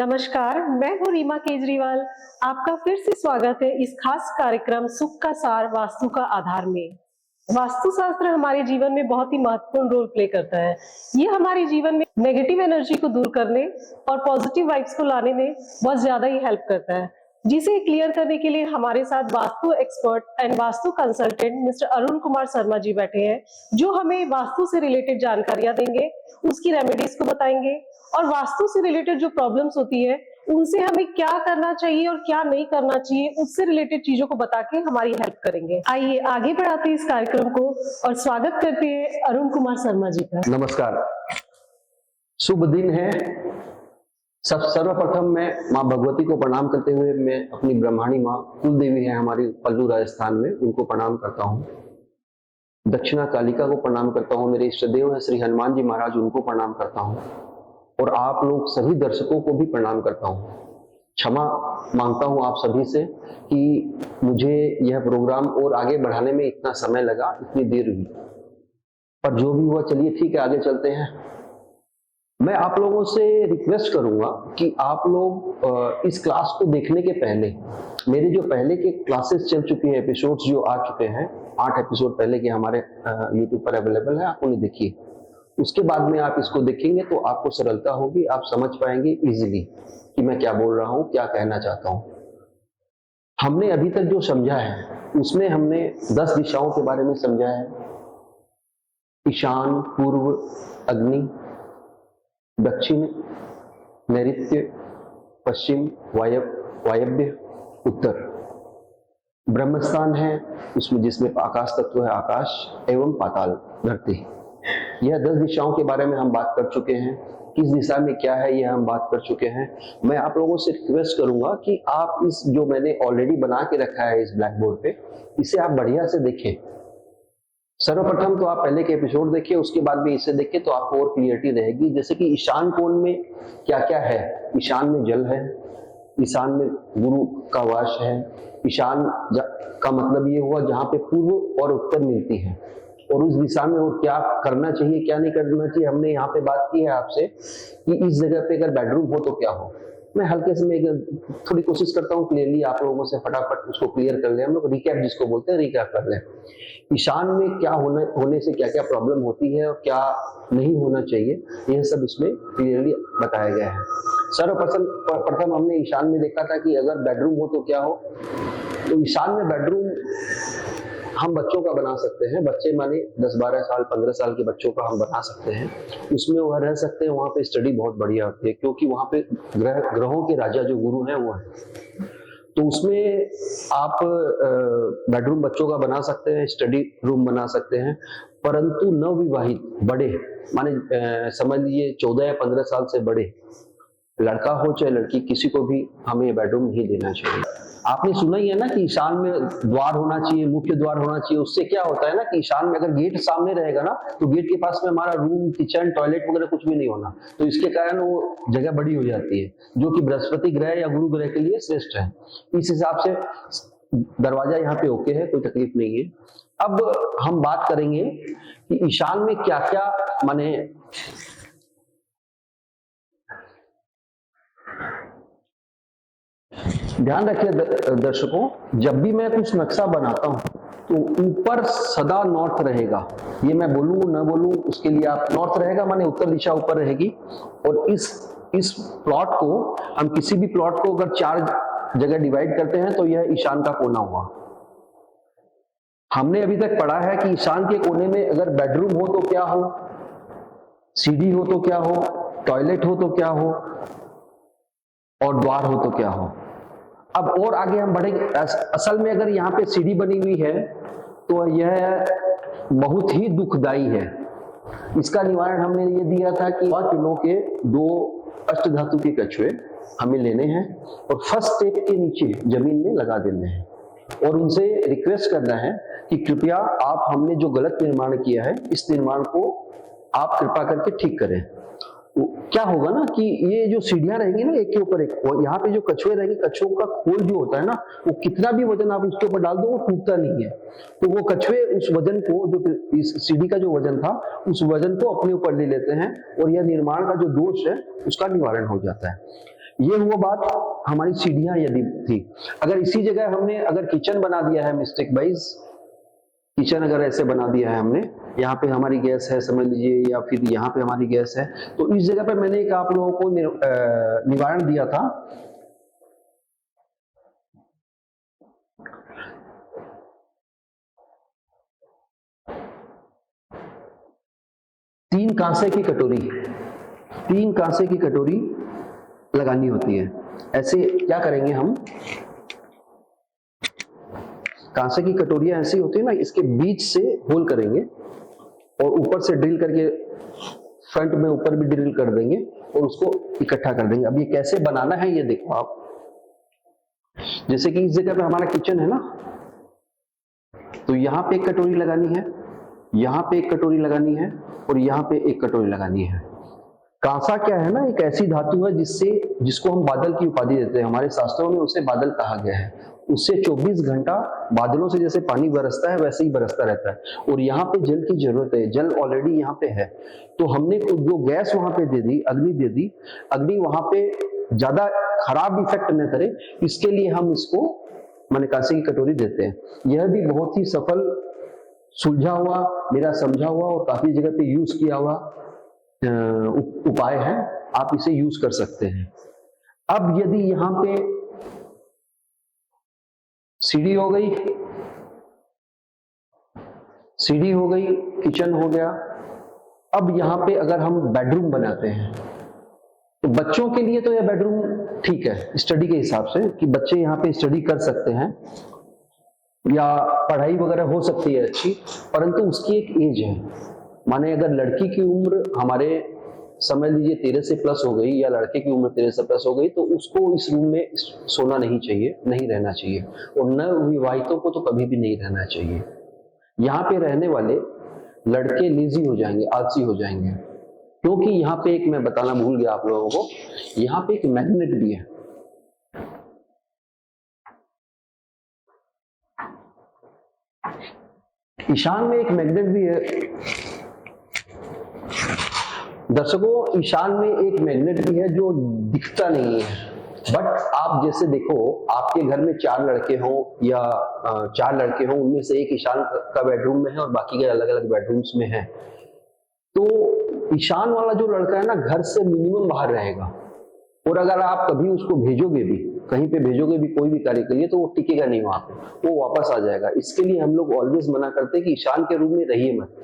नमस्कार, मैं हूँ रीमा केजरीवाल। आपका फिर से स्वागत है इस खास कार्यक्रम सुख का सार वास्तु का आधार में। वास्तुशास्त्र हमारे जीवन में बहुत ही महत्वपूर्ण रोल प्ले करता है। ये हमारे जीवन में नेगेटिव एनर्जी को दूर करने और पॉजिटिव वाइब्स को लाने में बहुत ज्यादा ही हेल्प करता है। जिसे क्लियर करने के लिए हमारे साथ vastu expert and vastu consultant mister Arun Kumar Sharma ji बैठे हैं, जो हमें वास्तु से रिलेटेड जानकारियां देंगे, उसकी रेमेडीज को बताएंगे और वास्तु से रिलेटेड जो प्रॉब्लम्स होती है उनसे हमें क्या करना चाहिए और क्या नहीं करना चाहिए, उससे रिलेटेड चीजों को बता के हमारी हेल्प करेंगे। आइए आगे बढ़ाते हैं इस कार्यक्रम को और स्वागत करते हैं अरुण कुमार शर्मा जी का। नमस्कार, शुभ दिन है। सर्वप्रथम मैं माँ भगवती को प्रणाम करते हुए मैं अपनी ब्रह्माणी माँ कुल देवी है हमारी पल्लू राजस्थान में, उनको प्रणाम करता हूँ। दक्षिणा कालिका को प्रणाम करता हूँ। मेरे इष्ट देव है श्री हनुमान जी महाराज, उनको प्रणाम करता हूँ और आप लोग सभी दर्शकों को भी प्रणाम करता हूँ। क्षमा मांगता हूँ आप सभी से कि मुझे यह प्रोग्राम और आगे बढ़ाने में इतना समय लगा, इतनी देर हुई, पर जो भी हुआ चलिए ठीक है, आगे चलते हैं। मैं आप लोगों से रिक्वेस्ट करूंगा कि आप लोग इस क्लास को देखने के पहले मेरे जो पहले के क्लासेस चल चुके हैं, एपिसोड्स जो आ चुके हैं, 8 एपिसोड पहले के हमारे यूट्यूब पर अवेलेबल है, आप उन्हें देखिए। उसके बाद में आप इसको देखेंगे तो आपको सरलता होगी, आप समझ पाएंगे इजीली कि मैं क्या बोल रहा हूँ, क्या कहना चाहता हूँ। हमने अभी तक जो समझा है उसमें हमने 10 दिशाओं के बारे में समझा है। ईशान, पूर्व, अग्नि, दक्षिण, नैऋत्य, पश्चिम, वायव्य, उत्तर। ब्रह्मस्थान है उसमें, जिसमें आकाश तत्व है, आकाश एवं पाताल, धरती। यह 10 दिशाओं के बारे में हम बात कर चुके हैं। किस दिशा में क्या है यह हम बात कर चुके हैं। मैं आप लोगों से रिक्वेस्ट करूंगा कि आप इस जो मैंने ऑलरेडी बना के रखा है इस ब्लैक बोर्ड पे, इसे आप बढ़िया से देखें। सर्वप्रथम तो आप पहले के एपिसोड देखिए, उसके बाद भी इसे देखिए तो आपको और क्लियरिटी रहेगी। जैसे कि ईशान कोण में क्या क्या है। ईशान में जल है, ईशान में गुरु का वास है। ईशान का मतलब ये हुआ जहाँ पे पूर्व और उत्तर मिलती है, और उस दिशा में और क्या करना चाहिए क्या नहीं करना चाहिए हमने यहाँ पे बात की है आपसे कि इस जगह पे अगर बेडरूम हो तो क्या हो। मैं हल्के से थोड़ी कोशिश करता हूँ क्लियरली आप लोगों से फटाफट उसको क्लियर कर लें। हम लोग रिकैप जिसको बोलते हैं, रिकैप कर लें। ईशान में क्या होने से क्या क्या प्रॉब्लम होती है और क्या नहीं होना चाहिए, यह सब इसमें क्लियरली बताया गया है। सर्वप्रथम हमने ईशान में देखा था कि अगर बेडरूम हो तो क्या हो। तो ईशान में बेडरूम हम बच्चों का बना सकते हैं। बच्चे माने 10-12 साल 15 साल के बच्चों का हम बना सकते हैं। उसमें वह रह सकते हैं। वहां पे स्टडी बहुत बढ़िया होती है, क्योंकि वहां पे ग्रहों के राजा जो गुरु हैं वो है। तो उसमें आप बेडरूम बच्चों का बना सकते हैं, स्टडी रूम बना सकते हैं। परंतु नवविवाहित बड़े माने समझ लीजिए 14 या 15 साल से बड़े, लड़का हो चाहे लड़की, किसी को भी हमें बेडरूम नहीं देना चाहिए। आपने सुना ही है ना कि ईशान में द्वार होना चाहिए, मुख्य द्वार होना चाहिए। उससे क्या होता है ना कि ईशान में अगर गेट सामने रहेगा ना तो गेट के पास में हमारा रूम, किचन, टॉयलेट वगैरह कुछ भी नहीं होना। तो इसके कारण वो जगह बड़ी हो जाती है, जो कि बृहस्पति ग्रह या गुरु ग्रह के लिए श्रेष्ठ है। इस हिसाब से दरवाजा यहाँ पे ओके है, कोई तकलीफ नहीं है। अब हम बात करेंगे कि ईशान में क्या क्या माने ध्यान रखिए दर्शकों, जब भी मैं कुछ नक्शा बनाता हूं तो ऊपर सदा नॉर्थ रहेगा। ये मैं बोलूं न बोलूं उसके लिए आप नॉर्थ रहेगा माने उत्तर दिशा ऊपर रहेगी। और इस प्लॉट को हम किसी भी प्लॉट को अगर 4 जगह डिवाइड करते हैं तो यह ईशान का कोना हुआ। हमने अभी तक पढ़ा है कि ईशान के कोने में अगर बेडरूम हो तो क्या हो, सीढ़ी हो तो क्या हो, टॉयलेट हो तो क्या हो और द्वार हो तो क्या हो। अब और आगे हम बढ़ेंगे। असल में अगर यहाँ पे सीढ़ी बनी हुई है तो यह बहुत ही दुखदाई है। इसका निवारण हमने ये दिया था कि 5 किलो के 2 अष्टधातु के कछुए हमें लेने हैं और फर्स्ट स्टेप के नीचे जमीन में लगा देने हैं और उनसे रिक्वेस्ट करना है कि कृपया आप हमने जो गलत निर्माण किया है इस निर्माण को आप कृपा करके ठीक करें। क्या होगा ना कि ये जो सीढ़ियां रहेंगी ना एक के ऊपर एक, यहाँ पे जो कछुए रहेंगे, कछुओं का खोल जो होता है ना, वो कितना भी वजन आप उसके ऊपर डाल दो वो टूटता नहीं है। तो वो कछुए उस वजन को, जो इस सीढ़ी का जो वजन था, उस वजन को अपने ऊपर ले लेते हैं और यह निर्माण का जो दोष है उसका निवारण हो जाता है। ये हुआ बात हमारी सीढ़ियां यदि थी। अगर इसी जगह हमने अगर किचन बना दिया है मिस्टेक वाइज, किचन अगर ऐसे बना दिया है हमने, यहाँ पे हमारी गैस है समझ लीजिए, या फिर यहाँ पे हमारी गैस है, तो इस जगह पे मैंने एक आप लोगों को निवारण दिया था। तीन कांसे की कटोरी लगानी होती है। ऐसे क्या करेंगे हम, कांसे की कटोरियां ऐसी होती है ना, इसके बीच से होल करेंगे और ऊपर से ड्रिल करके फ्रंट में ऊपर भी ड्रिल कर देंगे और उसको इकट्ठा कर देंगे। अब ये कैसे बनाना है ये देखो आप। जैसे कि इस जगह पे हमारा किचन है ना, तो यहाँ पे एक कटोरी लगानी है, यहाँ पे एक कटोरी लगानी है और यहाँ पे एक कटोरी लगानी है। कांसा क्या है ना, एक ऐसी धातु है जिसको हम बादल की उपाधि देते हैं। हमारे शास्त्रों में उसे बादल कहा गया है। उससे 24 घंटा बादलों से जैसे पानी बरसता है वैसे ही बरसता रहता है। और यहाँ पे जल की जरूरत है, जल ऑलरेडी यहाँ पे है। तो हमने जो गैस वहां पे दे दी, अग्नि दे दी, अग्नि वहां पे ज्यादा खराब इफेक्ट न करे, इसके लिए हम इसको माने कांसे की कटोरी देते हैं। यह भी बहुत ही सफल, सुलझा हुआ, मेरा समझा हुआ और काफी जगह पे यूज किया हुआ उपाय है। आप इसे यूज कर सकते हैं। अब यदि यहां पे सीढ़ी हो गई, किचन हो गया। अब यहां पे अगर हम बेडरूम बनाते हैं तो बच्चों के लिए तो यह बेडरूम ठीक है स्टडी के हिसाब से, कि बच्चे यहाँ पे स्टडी कर सकते हैं या पढ़ाई वगैरह हो सकती है अच्छी, परंतु उसकी एक एज है। माने अगर लड़की की उम्र हमारे समझ लीजिए 13 से प्लस हो गई या लड़के की उम्र 13 से प्लस हो गई, तो उसको इस रूम में सोना नहीं चाहिए, नहीं रहना चाहिए। और न विवाहितों को तो कभी भी नहीं रहना चाहिए। यहाँ पे रहने वाले लड़के लेजी हो जाएंगे, आलसी हो जाएंगे, क्योंकि यहाँ पे एक मैं बताना भूल गया आप लोगों को, यहाँ पे एक मैग्नेट भी है। ईशान में एक मैग्नेट भी है दर्शकों, ईशान में एक मैग्नेट भी है जो दिखता नहीं है। बट आप जैसे देखो, आपके घर में 4 लड़के हों या 4 लड़के हों, उनमें से एक ईशान का बेडरूम में है और बाकी के अलग अलग बेडरूम्स में है, तो ईशान वाला जो लड़का है ना, घर से मिनिमम बाहर रहेगा। और अगर आप कभी उसको भेजोगे भी, कहीं पे भेजोगे भी कोई भी कार्य के लिए, तो वो टिकेगा नहीं वहां पे, वो वापस आ जाएगा। इसके लिए हम लोग ऑलवेज मना करते हैं कि ईशान के रूम में रहिए मत।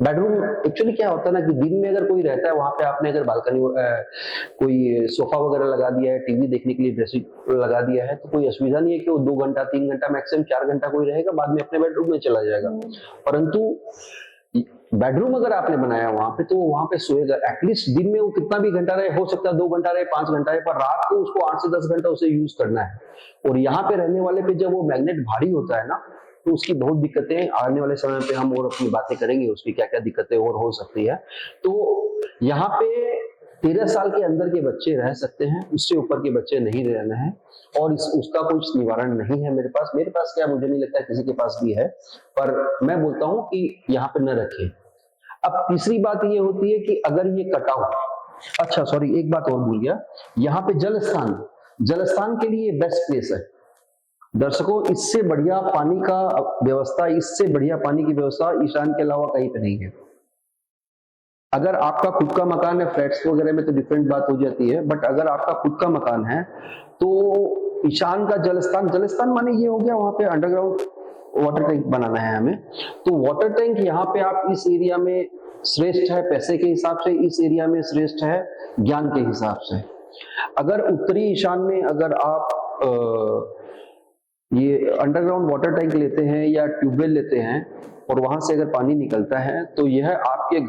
बेडरूम एक्चुअली क्या होता है ना कि दिन में अगर कोई रहता है वहां पे, आपने अगर बालकनी कोई सोफा वगैरह लगा दिया है, टीवी देखने के लिए ड्रेसिंग लगा दिया है, तो कोई असुविधा नहीं है कि वो 2 घंटा 3 घंटा मैक्सिमम 4 घंटा कोई रहेगा, बाद में अपने बेडरूम में चला जाएगा। परंतु बेडरूम अगर आपने बनाया वहां पे, तो वहां पे सोएगा। एटलीस्ट दिन में वो कितना भी घंटा रहे, हो सकता है 2 घंटा रहे, 5 घंटा रहे, पर रात को उसको 8 से 10 घंटा उसे यूज करना है। और यहाँ पे रहने वाले पे जब वो मैग्नेट भारी होता है ना, तो उसकी बहुत दिक्कतें आने वाले समय पे हम और अपनी बातें करेंगे, उसकी क्या क्या दिक्कतें और हो सकती है। तो यहाँ पे 13 साल के अंदर के बच्चे रह सकते हैं, उससे ऊपर के बच्चे नहीं रहना है। और उसका कुछ निवारण नहीं है मेरे पास क्या, मुझे नहीं लगता किसी के पास भी है, पर मैं बोलता हूं कि यहाँ पे न रखें। अब तीसरी बात ये होती है कि अगर ये कटा हो, अच्छा सॉरी एक बात और भूल गया, यहाँ पे जलस्थान के लिए बेस्ट प्लेस है दर्शकों। इससे बढ़िया पानी का व्यवस्था, इससे बढ़िया पानी की व्यवस्था ईशान के अलावा कहीं पे नहीं है। अगर आपका खुद का मकान है, फ्लैट्स वगैरह में तो डिफरेंट बात हो जाती है, बट अगर आपका खुद का मकान है तो ईशान का जलस्थान माने ये हो गया, वहां पे अंडरग्राउंड वाटर टैंक बनाना है हमें। तो वाटर टैंक यहाँ पे आप इस एरिया में श्रेष्ठ है पैसे के हिसाब से, इस एरिया में श्रेष्ठ है ज्ञान के हिसाब से। अगर उत्तरी ईशान में अगर आप ये अंडरग्राउंड वाटर टैंक लेते हैं या ट्यूबवेल लेते हैं और वहां से अगर पानी निकलता है, तो यह आपके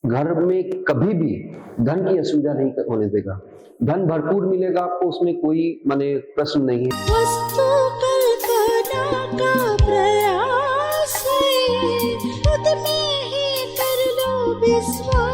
घर में कभी भी धन की असुविधा नहीं होने देगा। धन भरपूर मिलेगा आपको, उसमें कोई माने प्रश्न नहीं है। वस्तु कल्पना का प्रयास है, खुद में ही कर लो विश्वास।